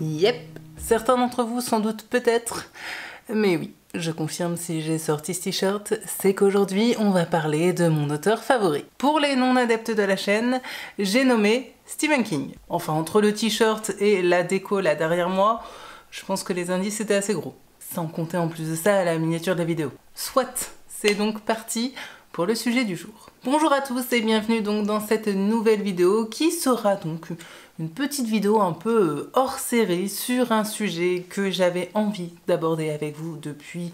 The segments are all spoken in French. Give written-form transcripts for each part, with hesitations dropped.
Yep, certains d'entre vous sans doute peut-être, mais oui, je confirme si j'ai sorti ce t-shirt, c'est qu'aujourd'hui on va parler de mon auteur favori. Pour les non-adeptes de la chaîne, j'ai nommé Stephen King. Enfin, entre le t-shirt et la déco là derrière moi, je pense que les indices étaient assez gros. Sans compter en plus de ça la miniature de la vidéo. Soit, c'est donc parti pour le sujet du jour. Bonjour à tous et bienvenue donc dans cette nouvelle vidéo qui sera donc une petite vidéo un peu hors série sur un sujet que j'avais envie d'aborder avec vous depuis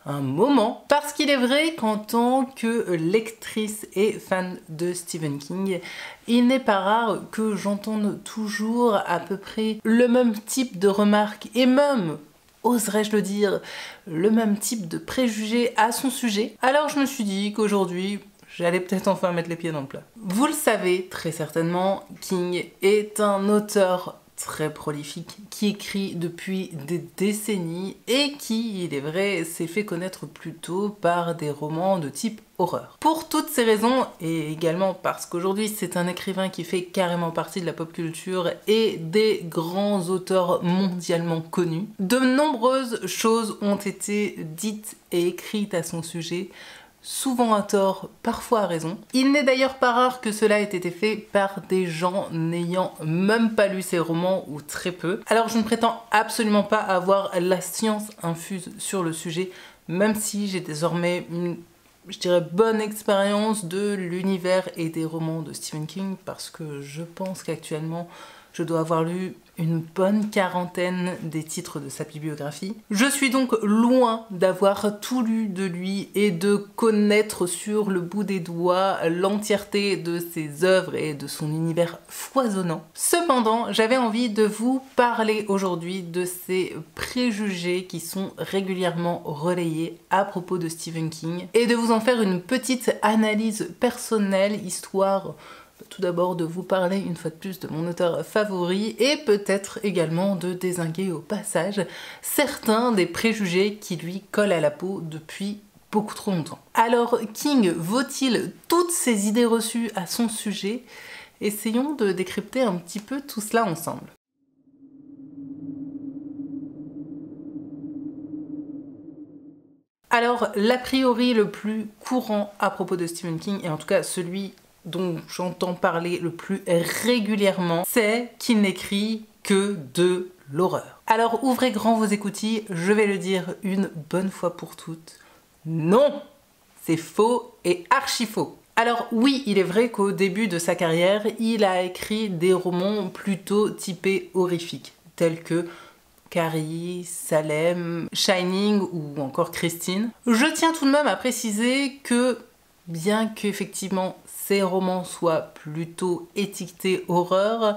un moment. Parce qu'il est vrai qu'en tant que lectrice et fan de Stephen King, il n'est pas rare que j'entende toujours à peu près le même type de remarques et même, oserais-je le dire, le même type de préjugés à son sujet. Alors je me suis dit qu'aujourd'hui, j'allais peut-être enfin mettre les pieds dans le plat. Vous le savez très certainement, King est un auteur très prolifique qui écrit depuis des décennies et qui, il est vrai, s'est fait connaître plutôt par des romans de type horreur. Pour toutes ces raisons, et également parce qu'aujourd'hui c'est un écrivain qui fait carrément partie de la pop culture et des grands auteurs mondialement connus, de nombreuses choses ont été dites et écrites à son sujet, souvent à tort, parfois à raison. Il n'est d'ailleurs pas rare que cela ait été fait par des gens n'ayant même pas lu ses romans ou très peu. Alors je ne prétends absolument pas avoir la science infuse sur le sujet, même si j'ai désormais une, je dirais, bonne expérience de l'univers et des romans de Stephen King, parce que je pense qu'actuellement je dois avoir lu une bonne quarantaine des titres de sa bibliographie. Je suis donc loin d'avoir tout lu de lui et de connaître sur le bout des doigts l'entièreté de ses œuvres et de son univers foisonnant. Cependant, j'avais envie de vous parler aujourd'hui de ces préjugés qui sont régulièrement relayés à propos de Stephen King et de vous en faire une petite analyse personnelle, histoire tout d'abord de vous parler une fois de plus de mon auteur favori et peut-être également de dézinguer au passage certains des préjugés qui lui collent à la peau depuis beaucoup trop longtemps. Alors King vaut-il toutes ces idées reçues à son sujet? Essayons de décrypter un petit peu tout cela ensemble. Alors l'a priori le plus courant à propos de Stephen King, et en tout cas celui dont j'entends parler le plus régulièrement, c'est qu'il n'écrit que de l'horreur. Alors ouvrez grand vos écoutilles, je vais le dire une bonne fois pour toutes. Non! C'est faux et archi faux. Alors oui, il est vrai qu'au début de sa carrière, il a écrit des romans plutôt typés horrifiques, tels que Carrie, Salem, Shining ou encore Christine. Je tiens tout de même à préciser que, bien qu'effectivement ces romans soient plutôt étiquetés horreur,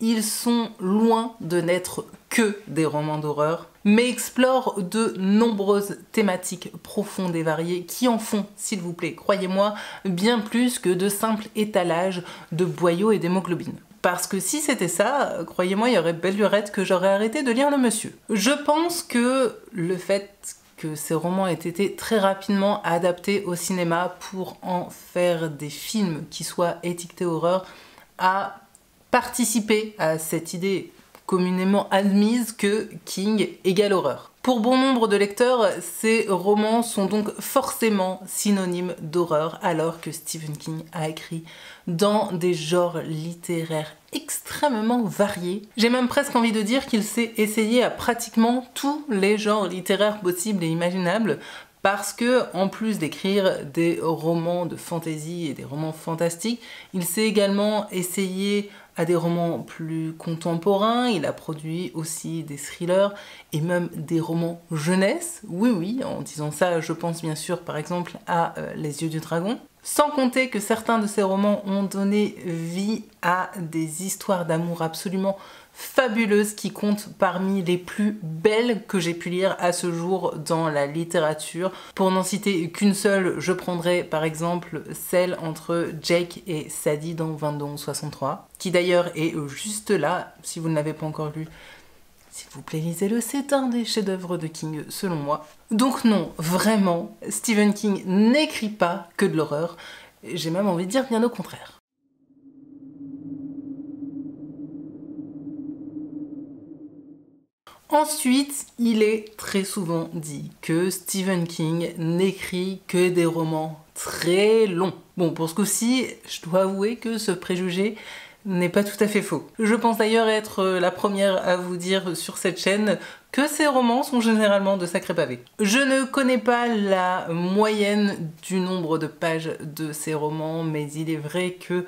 ils sont loin de n'être que des romans d'horreur, mais explorent de nombreuses thématiques profondes et variées qui en font, s'il vous plaît, croyez-moi, bien plus que de simples étalages de boyaux et d'hémoglobine. Parce que si c'était ça, croyez-moi, il y aurait belle lurette que j'aurais arrêté de lire le monsieur. Je pense que le fait que ces romans aient été très rapidement adaptés au cinéma pour en faire des films qui soient étiquetés horreur a participé à cette idée communément admise que King égale horreur. Pour bon nombre de lecteurs, ces romans sont donc forcément synonymes d'horreur, alors que Stephen King a écrit dans des genres littéraires extrêmement variés. J'ai même presque envie de dire qu'il s'est essayé à pratiquement tous les genres littéraires possibles et imaginables, parce que, en plus d'écrire des romans de fantasy et des romans fantastiques, il s'est également essayé à des romans plus contemporains, il a produit aussi des thrillers et même des romans jeunesse. Oui, oui, en disant ça, je pense bien sûr par exemple à Les Yeux du Dragon. Sans compter que certains de ces romans ont donné vie à des histoires d'amour absolument fabuleuses qui comptent parmi les plus belles que j'ai pu lire à ce jour dans la littérature. Pour n'en citer qu'une seule, je prendrai par exemple celle entre Jake et Sadie dans 22-11-63, qui d'ailleurs est juste là, si vous ne l'avez pas encore lu. S'il vous plaît, lisez-le, c'est un des chefs-d'œuvre de King, selon moi. Donc non, vraiment, Stephen King n'écrit pas que de l'horreur. J'ai même envie de dire bien au contraire. Ensuite, il est très souvent dit que Stephen King n'écrit que des romans très longs. Bon, pour ce coup-ci, je dois avouer que ce préjugé n'est pas tout à fait faux. Je pense d'ailleurs être la première à vous dire sur cette chaîne que ces romans sont généralement de sacrés pavés. Je ne connais pas la moyenne du nombre de pages de ces romans, mais il est vrai que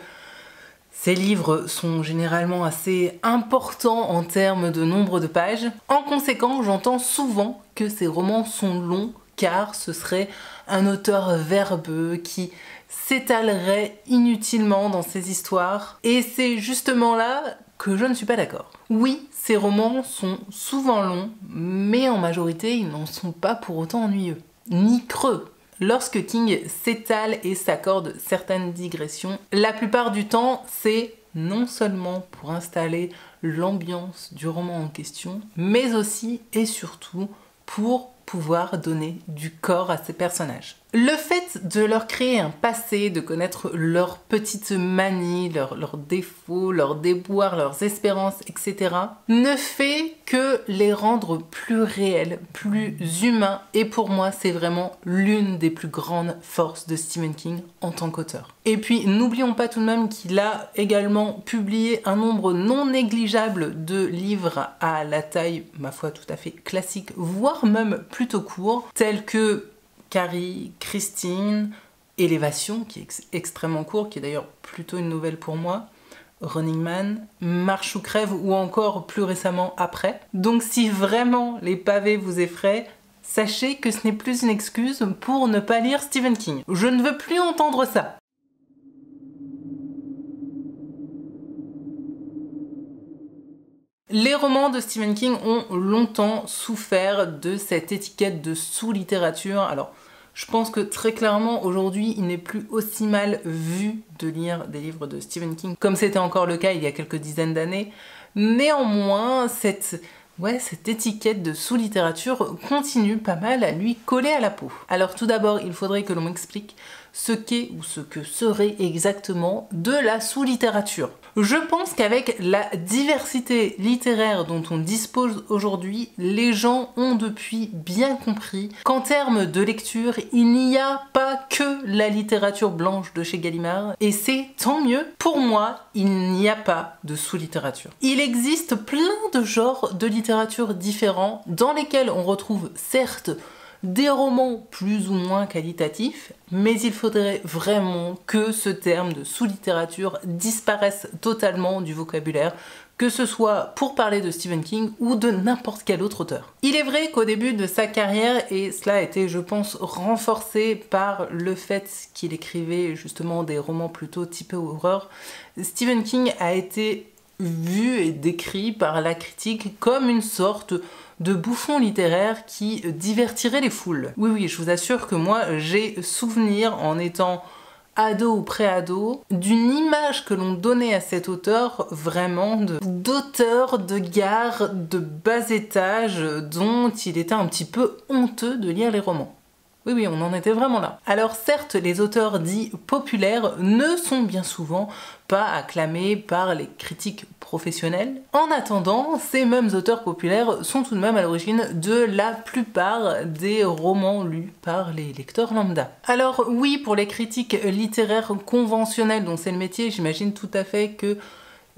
ces livres sont généralement assez importants en termes de nombre de pages. En conséquent, j'entends souvent que ces romans sont longs car ce serait un auteur verbeux qui s'étalerait inutilement dans ses histoires. Et c'est justement là que je ne suis pas d'accord. Oui, ces romans sont souvent longs, mais en majorité, ils n'en sont pas pour autant ennuyeux, ni creux. Lorsque King s'étale et s'accorde certaines digressions, la plupart du temps, c'est non seulement pour installer l'ambiance du roman en question, mais aussi et surtout pour pouvoir donner du corps à ces personnages. Le fait de leur créer un passé, de connaître leurs petites manies, leurs défauts, leurs déboires, leurs espérances, etc., ne fait que les rendre plus réels, plus humains, et pour moi, c'est vraiment l'une des plus grandes forces de Stephen King en tant qu'auteur. Et puis, n'oublions pas tout de même qu'il a également publié un nombre non négligeable de livres à la taille, ma foi, tout à fait classique, voire même plutôt court, tels que Carrie, Christine, Élévation, qui est extrêmement court, qui est d'ailleurs plutôt une nouvelle pour moi, Running Man, Marche ou crève, ou encore plus récemment Après. Donc si vraiment les pavés vous effraient, sachez que ce n'est plus une excuse pour ne pas lire Stephen King. Je ne veux plus entendre ça. Les romans de Stephen King ont longtemps souffert de cette étiquette de sous-littérature. Alors, je pense que très clairement, aujourd'hui, il n'est plus aussi mal vu de lire des livres de Stephen King, comme c'était encore le cas il y a quelques dizaines d'années. Néanmoins, cette étiquette de sous-littérature continue pas mal à lui coller à la peau. Alors tout d'abord, il faudrait que l'on m'explique ce qu'est ou ce que serait exactement de la sous-littérature. Je pense qu'avec la diversité littéraire dont on dispose aujourd'hui, les gens ont depuis bien compris qu'en termes de lecture, il n'y a pas que la littérature blanche de chez Gallimard, et c'est tant mieux. Pour moi, il n'y a pas de sous-littérature. Il existe plein de genres de littérature différents dans lesquels on retrouve certes des romans plus ou moins qualitatifs, mais il faudrait vraiment que ce terme de sous-littérature disparaisse totalement du vocabulaire, que ce soit pour parler de Stephen King ou de n'importe quel autre auteur. Il est vrai qu'au début de sa carrière, et cela a été, je pense, renforcé par le fait qu'il écrivait justement des romans plutôt typés horreur, Stephen King a été vu et décrit par la critique comme une sorte de bouffon littéraire qui divertirait les foules. Oui, je vous assure que moi, j'ai souvenir, en étant ado ou pré-ado, d'une image que l'on donnait à cet auteur, vraiment d'auteur de gare de bas étage dont il était un petit peu honteux de lire les romans. Oui, on en était vraiment là. Alors certes, les auteurs dits populaires ne sont bien souvent pas acclamés par les critiques professionnels. En attendant, ces mêmes auteurs populaires sont tout de même à l'origine de la plupart des romans lus par les lecteurs lambda. Alors oui, pour les critiques littéraires conventionnelles dont c'est le métier, j'imagine tout à fait que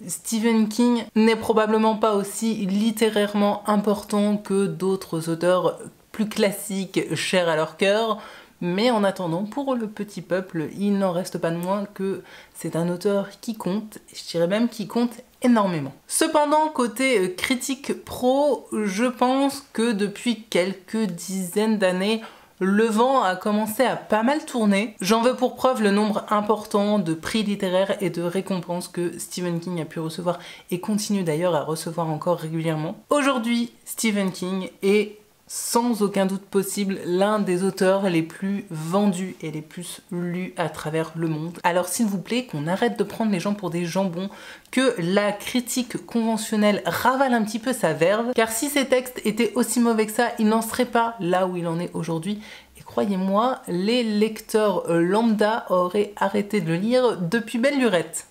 Stephen King n'est probablement pas aussi littérairement important que d'autres auteurs plus classiques, chers à leur cœur, mais en attendant, pour le petit peuple, il n'en reste pas de moins que c'est un auteur qui compte, je dirais même qui compte énormément. Cependant, côté critique pro, je pense que depuis quelques dizaines d'années, le vent a commencé à pas mal tourner. J'en veux pour preuve le nombre important de prix littéraires et de récompenses que Stephen King a pu recevoir et continue d'ailleurs à recevoir encore régulièrement. Aujourd'hui, Stephen King est sans aucun doute possible l'un des auteurs les plus vendus et les plus lus à travers le monde. Alors s'il vous plaît, qu'on arrête de prendre les gens pour des jambons, que la critique conventionnelle ravale un petit peu sa verve, car si ces textes étaient aussi mauvais que ça, il n'en serait pas là où il en est aujourd'hui. Et croyez-moi, les lecteurs lambda auraient arrêté de le lire depuis belle lurette.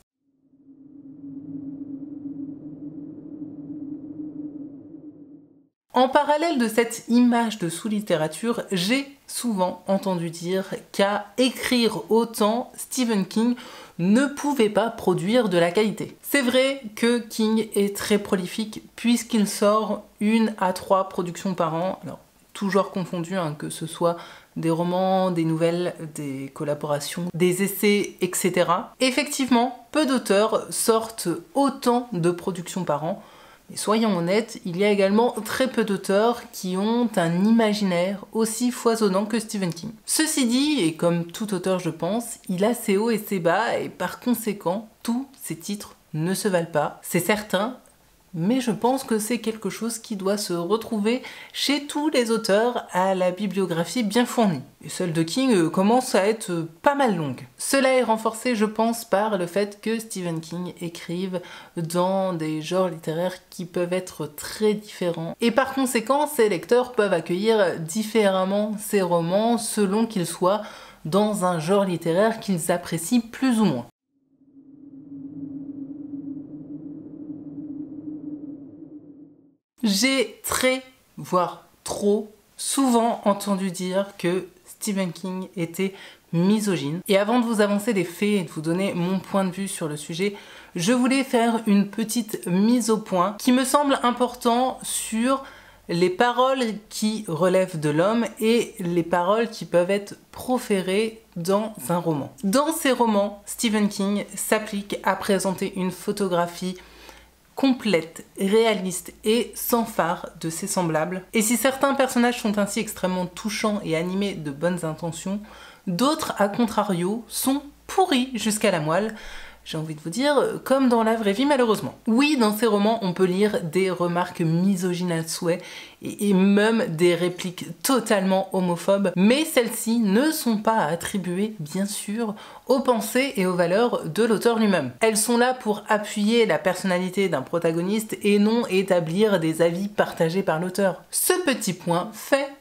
En parallèle de cette image de sous-littérature, j'ai souvent entendu dire qu'à écrire autant, Stephen King ne pouvait pas produire de la qualité. C'est vrai que King est très prolifique puisqu'il sort 1 à 3 productions par an, alors tout genre confondu, hein, que ce soit des romans, des nouvelles, des collaborations, des essais, etc. Effectivement, peu d'auteurs sortent autant de productions par an. Mais soyons honnêtes, il y a également très peu d'auteurs qui ont un imaginaire aussi foisonnant que Stephen King. Ceci dit, et comme tout auteur je pense, il a ses hauts et ses bas et par conséquent, tous ses titres ne se valent pas, c'est certain, mais je pense que c'est quelque chose qui doit se retrouver chez tous les auteurs à la bibliographie bien fournie. Et celle de King commence à être pas mal longue. Cela est renforcé, je pense, par le fait que Stephen King écrive dans des genres littéraires qui peuvent être très différents. Et par conséquent, ses lecteurs peuvent accueillir différemment ses romans selon qu'ils soient dans un genre littéraire qu'ils apprécient plus ou moins. J'ai voire trop souvent entendu dire que Stephen King était misogyne. Et avant de vous avancer des faits et de vous donner mon point de vue sur le sujet, je voulais faire une petite mise au point qui me semble important sur les paroles qui relèvent de l'homme et les paroles qui peuvent être proférées dans un roman. Dans ces romans, Stephen King s'applique à présenter une photographie complète, réaliste et sans phare de ses semblables. Et si certains personnages sont ainsi extrêmement touchants et animés de bonnes intentions, d'autres, à contrario, sont pourris jusqu'à la moelle, j'ai envie de vous dire, comme dans la vraie vie malheureusement. Oui, dans ces romans, on peut lire des remarques misogynes à souhait et même des répliques totalement homophobes, mais celles-ci ne sont pas attribuées, bien sûr, aux pensées et aux valeurs de l'auteur lui-même. Elles sont là pour appuyer la personnalité d'un protagoniste et non établir des avis partagés par l'auteur. Ce petit point fait,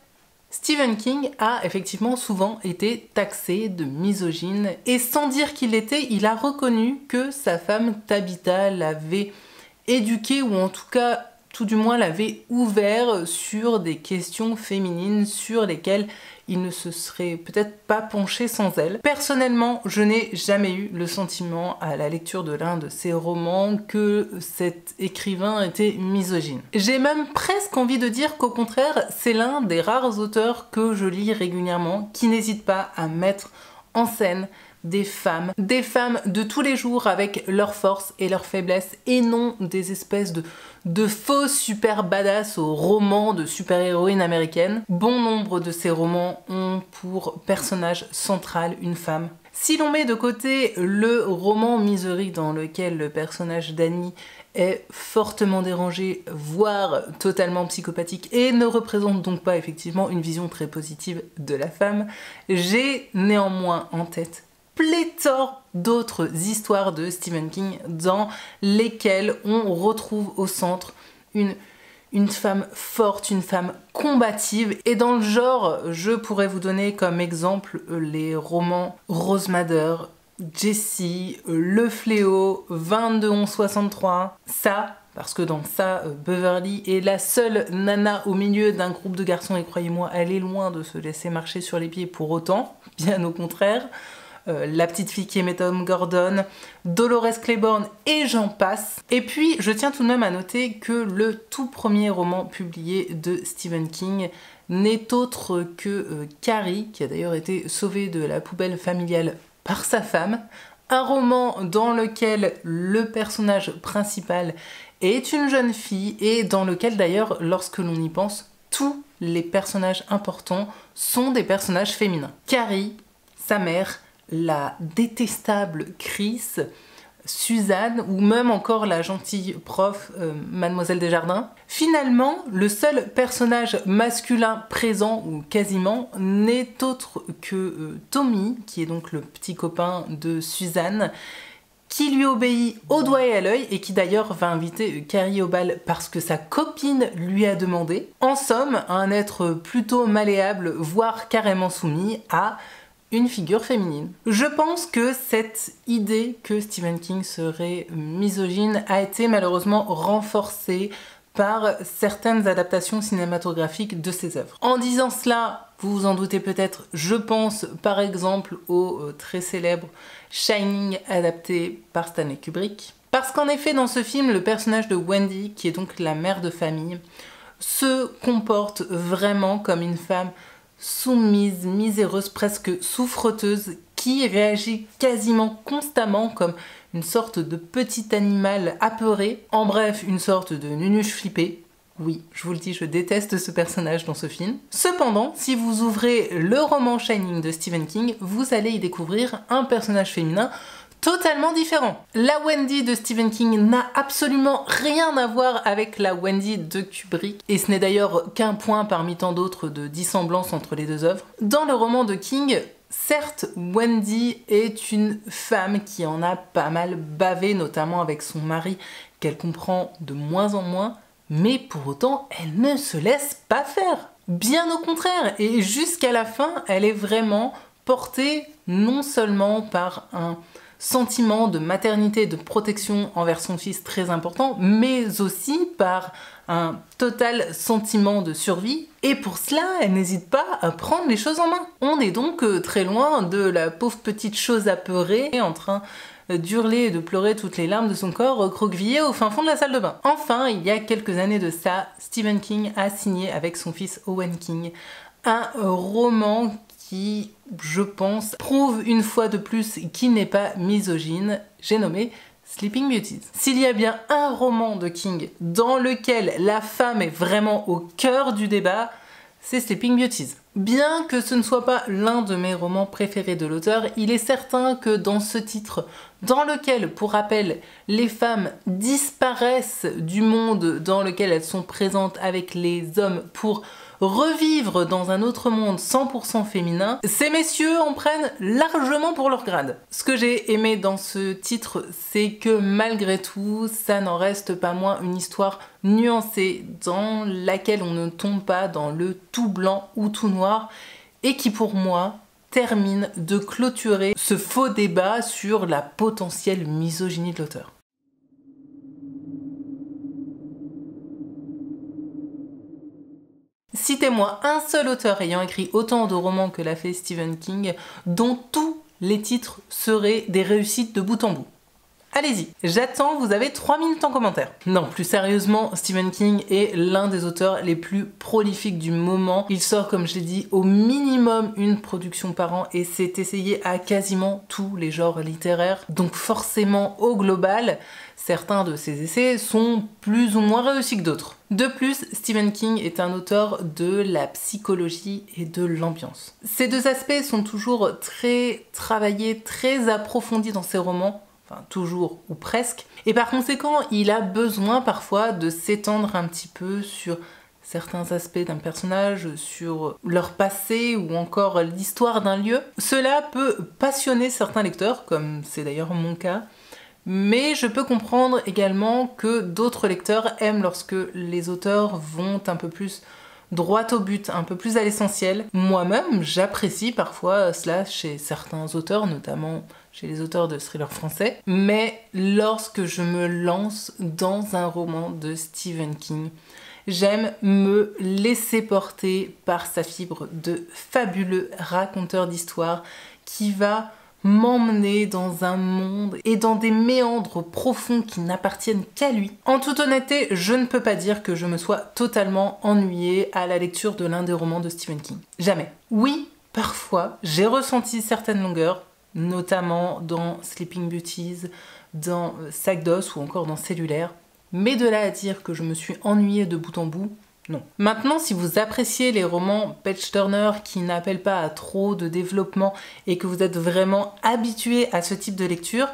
Stephen King a effectivement souvent été taxé de misogyne et sans dire qu'il l'était, il a reconnu que sa femme Tabitha l'avait éduqué ou en tout cas, tout du moins l'avait ouvert sur des questions féminines sur lesquelles il ne se serait peut-être pas penché sans elle. Personnellement, je n'ai jamais eu le sentiment à la lecture de l'un de ses romans que cet écrivain était misogyne. J'ai même presque envie de dire qu'au contraire, c'est l'un des rares auteurs que je lis régulièrement qui n'hésite pas à mettre en scène des femmes de tous les jours avec leurs forces et leurs faiblesses et non des espèces de fausses super badass aux romans de super-héroïnes américaines. Bon nombre de ces romans ont pour personnage central une femme. Si l'on met de côté le roman Misery dans lequel le personnage d'Annie est fortement dérangé, voire totalement psychopathique et ne représente donc pas effectivement une vision très positive de la femme, j'ai néanmoins en tête pléthore d'autres histoires de Stephen King dans lesquelles on retrouve au centre une femme forte, une femme combative. Et dans le genre, je pourrais vous donner comme exemple les romans Rose Madder, Jessie, Le Fléau, 22-11-63. Ça, parce que dans ça, Beverly est la seule nana au milieu d'un groupe de garçons et croyez-moi, elle est loin de se laisser marcher sur les pieds pour autant, bien au contraire. La petite fille qui aimait Tom Gordon, Dolores Claiborne et j'en passe. Et puis je tiens tout de même à noter que le tout premier roman publié de Stephen King n'est autre que Carrie, qui a d'ailleurs été sauvée de la poubelle familiale par sa femme. Un roman dans lequel le personnage principal est une jeune fille et dans lequel d'ailleurs, lorsque l'on y pense, tous les personnages importants sont des personnages féminins. Carrie, sa mère, la détestable Chris, Suzanne ou même encore la gentille prof Mademoiselle Desjardins. Finalement, le seul personnage masculin présent ou quasiment n'est autre que Tommy, qui est donc le petit copain de Suzanne, qui lui obéit au doigt et à l'œil et qui d'ailleurs va inviter Carrie au bal parce que sa copine lui a demandé. En somme, un être plutôt malléable, voire carrément soumis à une figure féminine. Je pense que cette idée que Stephen King serait misogyne a été malheureusement renforcée par certaines adaptations cinématographiques de ses œuvres. En disant cela, vous vous en doutez peut-être, je pense par exemple au très célèbre Shining adapté par Stanley Kubrick. Parce qu'en effet, dans ce film, le personnage de Wendy, qui est donc la mère de famille, se comporte vraiment comme une femme soumise, miséreuse, presque souffreteuse, qui réagit quasiment constamment comme une sorte de petit animal apeuré, en bref, une sorte de nunuche flippée. Oui, je vous le dis, je déteste ce personnage dans ce film. Cependant, si vous ouvrez le roman Shining de Stephen King, vous allez y découvrir un personnage féminin totalement différent. La Wendy de Stephen King n'a absolument rien à voir avec la Wendy de Kubrick, et ce n'est d'ailleurs qu'un point parmi tant d'autres de dissemblance entre les deux œuvres. Dans le roman de King, certes, Wendy est une femme qui en a pas mal bavé, notamment avec son mari, qu'elle comprend de moins en moins, mais pour autant, elle ne se laisse pas faire. Bien au contraire, et jusqu'à la fin, elle est vraiment portée non seulement par un sentiment de maternité et de protection envers son fils très important, mais aussi par un total sentiment de survie, et pour cela, elle n'hésite pas à prendre les choses en main. On est donc très loin de la pauvre petite chose apeurée en train d'hurler et de pleurer toutes les larmes de son corps recroquevillé au fin fond de la salle de bain. Enfin, il y a quelques années de ça, Stephen King a signé avec son fils Owen King un roman qui, je pense, prouve une fois de plus qu'il n'est pas misogyne. J'ai nommé Sleeping Beauties. S'il y a bien un roman de King dans lequel la femme est vraiment au cœur du débat, c'est Sleeping Beauties. Bien que ce ne soit pas l'un de mes romans préférés de l'auteur, il est certain que dans ce titre, dans lequel, pour rappel, les femmes disparaissent du monde dans lequel elles sont présentes avec les hommes pour revivre dans un autre monde 100% féminin, ces messieurs en prennent largement pour leur grade. Ce que j'ai aimé dans ce titre, c'est que malgré tout, ça n'en reste pas moins une histoire nuancée dans laquelle on ne tombe pas dans le tout blanc ou tout noir et qui pour moi termine de clôturer ce faux débat sur la potentielle misogynie de l'auteur. Citez-moi un seul auteur ayant écrit autant de romans que l'a fait Stephen King, dont tous les titres seraient des réussites de bout en bout. Allez-y, j'attends, vous avez 3 minutes en commentaire. Non, plus sérieusement, Stephen King est l'un des auteurs les plus prolifiques du moment. Il sort, comme je l'ai dit, au minimum une production par an et s'est essayé à quasiment tous les genres littéraires. Donc forcément, au global, certains de ses essais sont plus ou moins réussis que d'autres. De plus, Stephen King est un auteur de la psychologie et de l'ambiance. Ces deux aspects sont toujours très travaillés, très approfondis dans ses romans. Enfin, toujours ou presque. Et par conséquent, il a besoin parfois de s'étendre un petit peu sur certains aspects d'un personnage, sur leur passé ou encore l'histoire d'un lieu. Cela peut passionner certains lecteurs, comme c'est d'ailleurs mon cas, mais je peux comprendre également que d'autres lecteurs aiment lorsque les auteurs vont un peu plus droit au but, un peu plus à l'essentiel. Moi-même, j'apprécie parfois cela chez certains auteurs, notamment chez les auteurs de thrillers français, mais lorsque je me lance dans un roman de Stephen King, j'aime me laisser porter par sa fibre de fabuleux raconteur d'histoires qui va m'emmener dans un monde et dans des méandres profonds qui n'appartiennent qu'à lui. En toute honnêteté, je ne peux pas dire que je me sois totalement ennuyée à la lecture de l'un des romans de Stephen King. Jamais. Oui, parfois, j'ai ressenti certaines longueurs, notamment dans Sleeping Beauties, dans Sac d'os ou encore dans Cellulaire, mais de là à dire que je me suis ennuyée de bout en bout, non. Maintenant, si vous appréciez les romans page-turner qui n'appellent pas à trop de développement et que vous êtes vraiment habitué à ce type de lecture,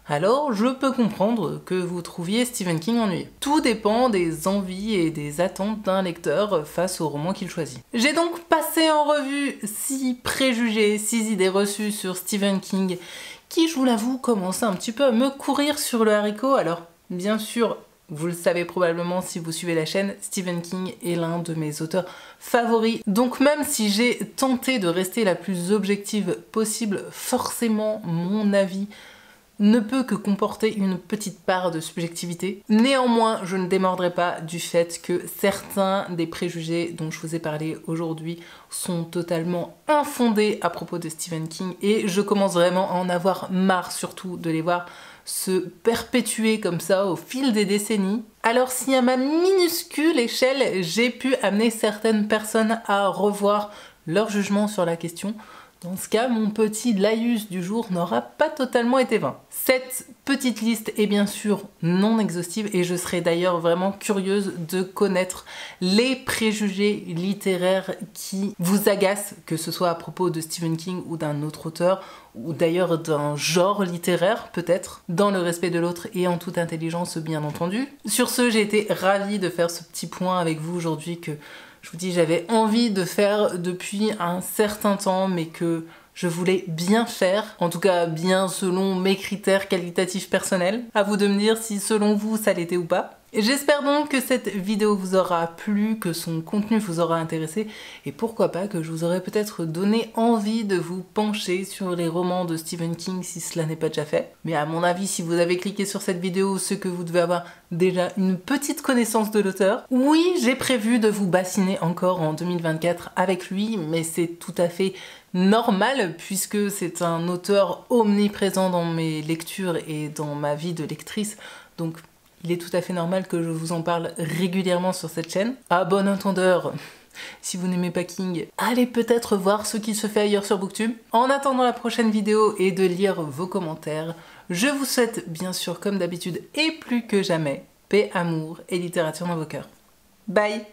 alors je peux comprendre que vous trouviez Stephen King ennuyeux. Tout dépend des envies et des attentes d'un lecteur face au roman qu'il choisit. J'ai donc passé en revue 6 préjugés, 6 idées reçues sur Stephen King qui, je vous l'avoue, commençaient un petit peu à me courir sur le haricot. Alors, bien sûr, vous le savez probablement si vous suivez la chaîne, Stephen King est l'un de mes auteurs favoris. Donc même si j'ai tenté de rester la plus objective possible, forcément mon avis ne peut que comporter une petite part de subjectivité. Néanmoins, je ne démordrai pas du fait que certains des préjugés dont je vous ai parlé aujourd'hui sont totalement infondés à propos de Stephen King et je commence vraiment à en avoir marre surtout de les voir se perpétuer comme ça au fil des décennies. Alors si à ma minuscule échelle, j'ai pu amener certaines personnes à revoir leur jugement sur la question, dans ce cas, mon petit laïus du jour n'aura pas totalement été vain. Cette petite liste est bien sûr non exhaustive et je serais d'ailleurs vraiment curieuse de connaître les préjugés littéraires qui vous agacent, que ce soit à propos de Stephen King ou d'un autre auteur, ou d'ailleurs d'un genre littéraire peut-être, dans le respect de l'autre et en toute intelligence bien entendu. Sur ce, j'ai été ravie de faire ce petit point avec vous aujourd'hui que je vous dis, j'avais envie de faire depuis un certain temps, mais que je voulais bien faire, en tout cas bien selon mes critères qualitatifs personnels. À vous de me dire si selon vous ça l'était ou pas. J'espère donc que cette vidéo vous aura plu, que son contenu vous aura intéressé et pourquoi pas que je vous aurais peut-être donné envie de vous pencher sur les romans de Stephen King si cela n'est pas déjà fait. Mais à mon avis, si vous avez cliqué sur cette vidéo, c'est que vous devez avoir déjà une petite connaissance de l'auteur. Oui, j'ai prévu de vous bassiner encore en 2024 avec lui, mais c'est tout à fait normal puisque c'est un auteur omniprésent dans mes lectures et dans ma vie de lectrice. Donc il est tout à fait normal que je vous en parle régulièrement sur cette chaîne. À bon entendeur, si vous n'aimez pas King, allez peut-être voir ce qui se fait ailleurs sur Booktube. En attendant la prochaine vidéo et de lire vos commentaires, je vous souhaite bien sûr comme d'habitude et plus que jamais, paix, amour et littérature dans vos cœurs. Bye!